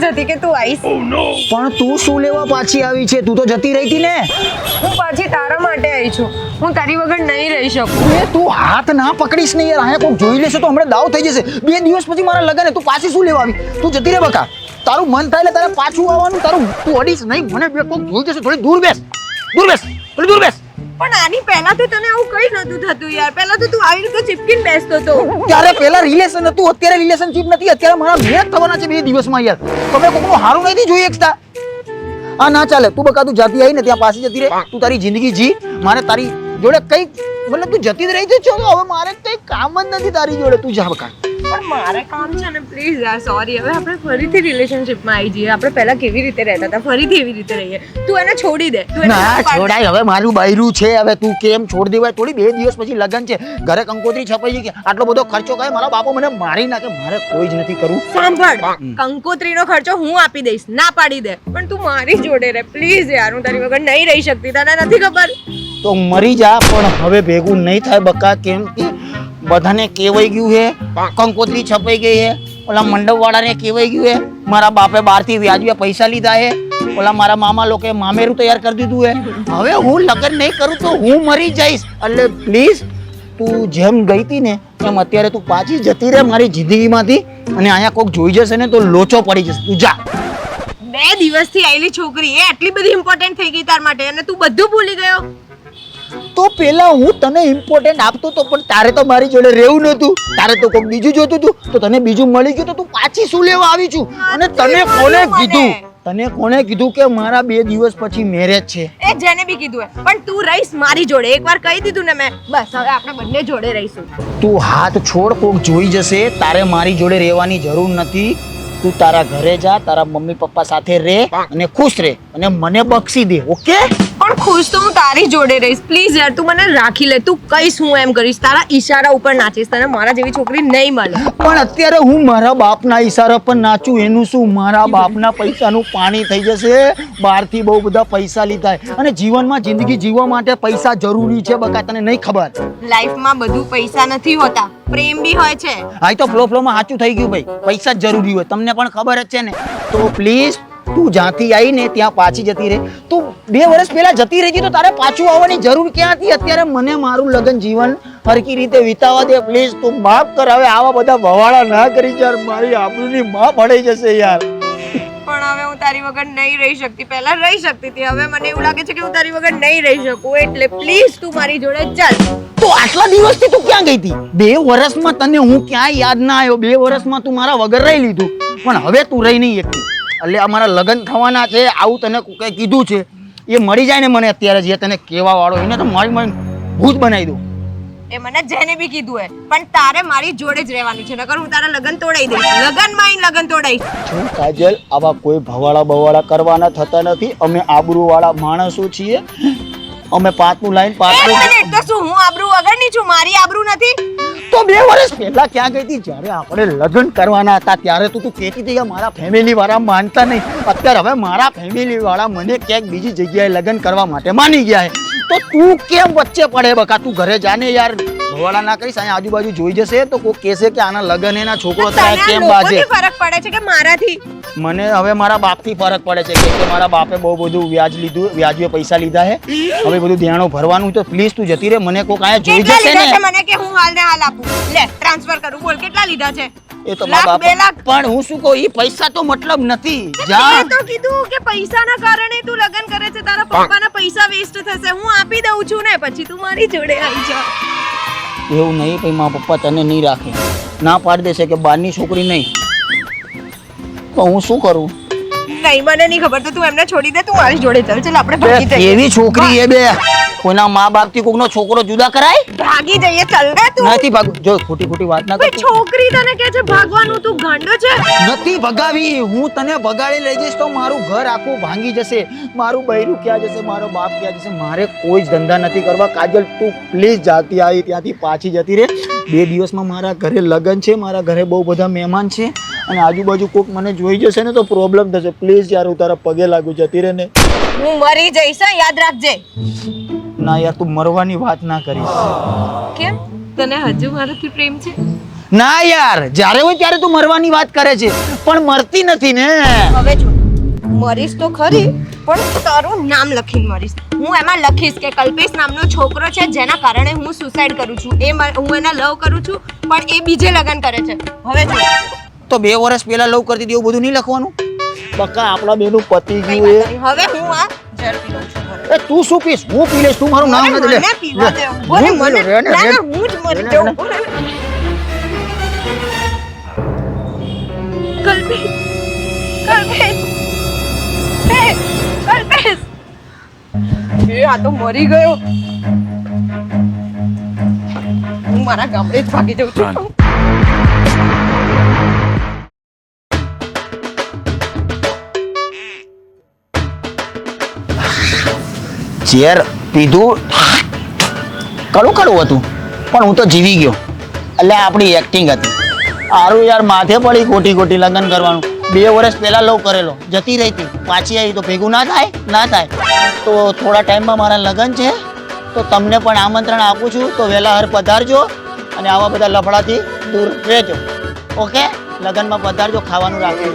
જ હતી કે તું આવીશ. પણ તું શું લેવા પાછી આવી છે? તું તો જતી રહી હતી ને. હું પાછી તારા માટે આવી છું. હું તારી વગર નહીં રહી શકું. એ તું હાથ ના પકડીશ ને યાર. અહીંયા કોઈ જોઈ લેશે તો હમણાં દાવ થઈ જશે. 2 દિવસ પછી મારા લગન તું પાછી શું લેવા આવી? તું જતી રહે બકા. તારું મન થાય એટલે તારે પાછું આવવાનું. તારું તું અડીશ નહીં. મને બે કોક જોઈ જશે. થોડી દૂર બેસ. થોડી દૂર બેસ. પણ આની પહેલા તો તને આવું કઈ નતું થતું યાર. પહેલા તો તું આવી રીતે ચીપકીને બેસતો હતો. ત્યારે પહેલા રિલેશન હતું, અત્યારે રિલેશનશિપ નથી. અત્યારે મારા મેચ થવાના છે 2 દિવસમાં યાર. તમે કોકનું હારું નથી જોઈ એકતા. આ ના ચાલે. તું બકા તું જાતી આવી ને ત્યાં પાછી જતી રહે. તું તારી જિંદગી જી. મારે તારી જોડે કઈ મતલબ તું જતી જ રહી છે. ચલો હવે મારે કઈ કામ જ નથી તારી જોડે. તું જા બકા. પણ મારે કામ છે ને પ્લીઝ યાર. સોરી. હવે આપણે ફરીથી રિલેશનશિપમાં આવી જઈએ. આપણે પહેલા કેવી રીતે રહેતા હતા ફરીથી એવી રીતે રહીએ. તું એને છોડી દે. તું એને ના ના પાડ. છોડાય. હવે મારું બૈરું છે. હવે તું કેમ છોડ દેવાય? થોડી 2 દિવસ પછી લગન છે. ઘરે કંકોત્રી છપાઈ ગઈ. આટલો બધો ખર્ચો કરે. મારા બાપો મને મારી નાખે. મારે કોઈ જ નથી કરવું. સાંભળ, કંકોત્રીનો ખર્ચો હું આપી દઈશ. ના પાડી દે. પણ તું મારી જોડે રહે પ્લીઝ યાર. હું તારી વગર નહીં રહી શકતી. તને નથી ખબર? તો મરી જા. પણ હવે ભેગું નહીં થાય બકા. કેમ કે બધાને કહેવાઈ ગયું છે કંકોત્રી છપાઈ ગઈ છે. ઓલા મંડપ વાળાને કહેવાય ગયું છે મારા બાપે બહારથી વ્યાજબી પૈસા લીધા છે. ઓલા મારા મામા લોકોએ મામેરું તૈયાર કરી દીધું છે. હવે હું લગ્ન નહીં કરું તો હું મરી જઈશ. એટલે પ્લીઝ તું જેમ ગઈ હતી ને એમ અત્યારે તું પાછી જતી રહે મારી જિંદગીમાંથી. અને અહીંયા કોઈક જોઈ જશે ને તો લોચો પડી જશે. તું જા. 2 દિવસથી આવેલી છોકરી એ આટલી બધી ઇમ્પોર્ટન્ટ થઈ ગઈ તાર માટે અને તું બધું ભૂલી ગયો. તો પેલા હું તને ઇમ્પોર્ટન્ટ આપતો તો પણ તારે તો મારી જોડે રહેવું નતું. તારે તો કોઈક બીજું જોતું હતું તો તને બીજું મળી ગયું તો તું પાછી શું લેવા આવી છું? અને તને કોને કીધું કે મારા 2 દિવસ પછી મેરેજ છે? એ જેને બી કીધું હે પણ તું રહીશ મારી જોડે. એકવાર કહી દીધું ને મેં, બસ હવે આપણે બંને જોડે રહીશું. તું હાથ છોડ. કોક જોઈ જશે. તારે મારી જોડે રહેવાની જરૂર નથી. તું તારા ઘરે જા. તારા મમ્મી પપ્પા સાથે રહે અને ખુશ રહે અને મને બક્ષી દે. ઓકે? પણ ખુશ તો હું તારી જોડે રહીશ પ્લીઝ યાર. તું મને રાખી લે. તું કઈશ હું એમ કરીશ. તારા ઈશારા ઉપર નાચીશ. તને મારા જેવી છોકરી નહીં મળે. પણ અત્યારે હું મારા બાપના ઈશારા પર નાચું એનું શું? મારા બાપના પૈસાનું પાણી થઈ જશે. બહારથી બહુ બધા પૈસા લીધા અને જીવનમાં જિંદગી જીવવા માટે પૈસા જરૂરી છે બકા. તને નહીં ખબર? લાઈફમાં બધું પૈસા નથી હોતા. પ્રેમ બી હોય છે. હા તો ફ્લોમાં સાચું થઈ ગયું ભાઈ. પૈસા જ જરૂરી હોય. તમને પણ ખબર જ છે ને. તો પ્લીઝ તું જ્યાંથી આવી ને ત્યાં પાછી જતી રહે. તું 2 વર્ષ પહેલા જતી રહી તો તારે પાછું આવવાની જરૂર ક્યાં હતી? અત્યારે મને મારું લગ્ન જીવન હરકી રીતે વિતાવા દે પ્લીઝ. તું માફ કર. હવે આવા બધા ભવાડા ના કરી યાર. મારી આબરૂની માં પડી જશે યાર. પણ હવે હું તારી વગર નહીં રહી શકતી. પહેલા રહી શકતી હતી. હવે મને એવું લાગે છે કે હું તારી વગર નહીં રહી શકું. એટલે પ્લીઝ તું મારી જોડે ચાલ. તો આટલા દિવસથી તું ક્યાં ગઈ હતી? 2 વર્ષમાં તને હું ક્યાંય યાદ ના આવ્યો. 2 વર્ષમાં તું મારા વગર રહી લીધું. પણ હવે તું રહી નહીં એકતી. એટલે અમારા લગ્ન થવાના છે. આવું તને કોઈ કીધું છે એ મળી જાય ને મને અત્યારે જે તને કહેવા વાળો એને તો મારી ભૂત બનાવી દઉં. એ મને જેને બી કીધું હે પણ તારે મારી જોડે જ રહેવાનું છે. નકર હું તારા લગન તોડાઈ દઈશ. લગનમાં આઈને લગન તોડાઈશ. શું કાજલ? આવા કોઈ ભવાડા બવાડા કરવાના થતા નથી. અમે આબરૂ વાળા માણસો છીએ. અમે પાતનું લાઈન પાતનું. તો શું હું આબરૂ વગરની છું? મારી આબરૂ નથી? તો 2 વર્ષ પહેલા ક્યાં ગઈ હતી? જ્યારે આપણે લગ્ન કરવાના હતા ત્યારે તું કહેતી હતી કે મારા ફેમિલી વાળા માનતા નહીં. અત્યારે હવે મારા ફેમિલી વાળા મને ક્યાંક બીજી જગ્યાએ લગ્ન કરવા માટે માની ગયા છે. તો તું કેમ વચ્ચે પડે બકા? તું ઘરે જાને યાર. ભવાડા ના કરીશ. અહીંયા આજુબાજુ જોઈ જશે તો કોઈ કહેશે કે આના લગ્ન એના છોકરો થાય કેમ બાજે. ફરક પડે છે કે મારાથી? મને હવે મારા બાપથી ફરક પડે છે કે મારા બાપે બહુ બધું વ્યાજબી પૈસા લીધા છે. હવે બધું દેણો ભરવાનું તો પ્લીઝ તું જતી રહે. મને કોક અહીંયા જોઈ જશે ને. મને કે હું હાલ ને હાલ આપું. લે ટ્રાન્સફર કરું. બોલ કેટલા લીધા છે? એ તો મારા બાપ. પણ હું શું કહું? ઈ પૈસા તો મતલબ નથી. જા. મેં તો કીધું કે પૈસાના કારણે તું લગન કરે છે. તારા પપ્પાના પૈસા વેસ્ટ થશે. હું આપી દઉં છું ને પછી તું મારી જોડે આવી જા. એવું નહીં ભાઈ. મારા પપ્પા તને નહીં રાખે. ના પાડી દેશે કે બહારની છોકરી નહીં. તો હું શું કરું? નહીં મને નહીં ખબર. તો તું એમને છોડી દે. તું મારી જોડે ચાલ. ચાલ આપણે ભાગી જઈએ. કેવી છોકરી એ બે? કોઈના મા બાપ થી કોઈનો છોકરો જુદા કરાય? ભાગી જઈએ. ચાલ ને તું. નથી ભાગ. જો ખોટી વાત ના કર. છોકરી તને કે છે ભાગવાનું? તું ગાંડો છે? નથી ભગાવી. હું તને ભગાડી લઈ જઈશ તો મારું ઘર આખું ભાંગી જશે. મારું બૈરું ક્યાં જશે? મારો બાપ ક્યાં જશે? મારે કોઈ જ ધંધા નથી કરવા. કાજલ તું પ્લીઝ જાતી આવી ત્યાંથી પાછી જતી રહે. 2 દિવસમાં મારા ઘરે લગ્ન છે. મારા ઘરે બહુ બધા મહેમાન છે અને આજુબાજુ કોક મને જોઈ જશે ને તો પ્રોબ્લેમ થશે. પ્લીઝ યાર હું તારા પગે લાગુ. જતી રહે ને. હું મરી જઈશ. યાદ રાખજે. ના યાર તું મરવાની વાત ના કરીશ. કેમ? તને હજુ મારાથી પ્રેમ છે? ના યાર, જ્યારે હોય ત્યારે તું મરવાની વાત કરે છે પણ મરતી નથી ને. હવે જો મરીશ તો ખરી, પણ તારું નામ લખીને મરીશ. હું એમાં લખીશ કે કલ્પેશ નામનો છોકરો છે જેના કારણે હું સુસાઇડ કરું છું. હું એને લવ કરું છું પણ એ બીજે લગ્ન કરે છે. હવે જો તો 2 વર્ષ પહેલા લવ કરતી હતી એવું બધું નહીં લખવાનું. બકા આપણા બેનું પતિ કઈ ગયું વાત નહીં. હવે હું આ ઝેર પી લઉં છું. એ તું શું પીશ? હું પી લઈશ, તું મારું નામ નથી લે. મને પીવા દે. બોલે હું મને પીલો, રે ને, ના, રે. ના, હું જ મરી જાઉં. બોલે. કલ્પેશ કલ્પેશ હે કલ્પેશ એ આ તો મરી ગયો. હું મારા ગામડે જ ભાગી જાઉં છું. ઝેર પીધું કડું કડું હતું પણ હું તો જીવી ગયો. એટલે આપણી એક્ટિંગ હતી. સારું યાર, માથે પડી ખોટી ખોટી લગ્ન કરવાનું. 2 વર્ષ પહેલા લવ કરેલો, જતી રહી હતી, પાછી આવી તો ભેગું ના થાય. ના થાય તો થોડા ટાઈમમાં મારા લગ્ન છે, તો તમને પણ આમંત્રણ આપું છું, તો વહેલા હર પધારજો અને આવા બધા લફડાથી દૂર રહેજો. ઓકે, લગ્નમાં પધારજો, ખાવાનું રાખજો.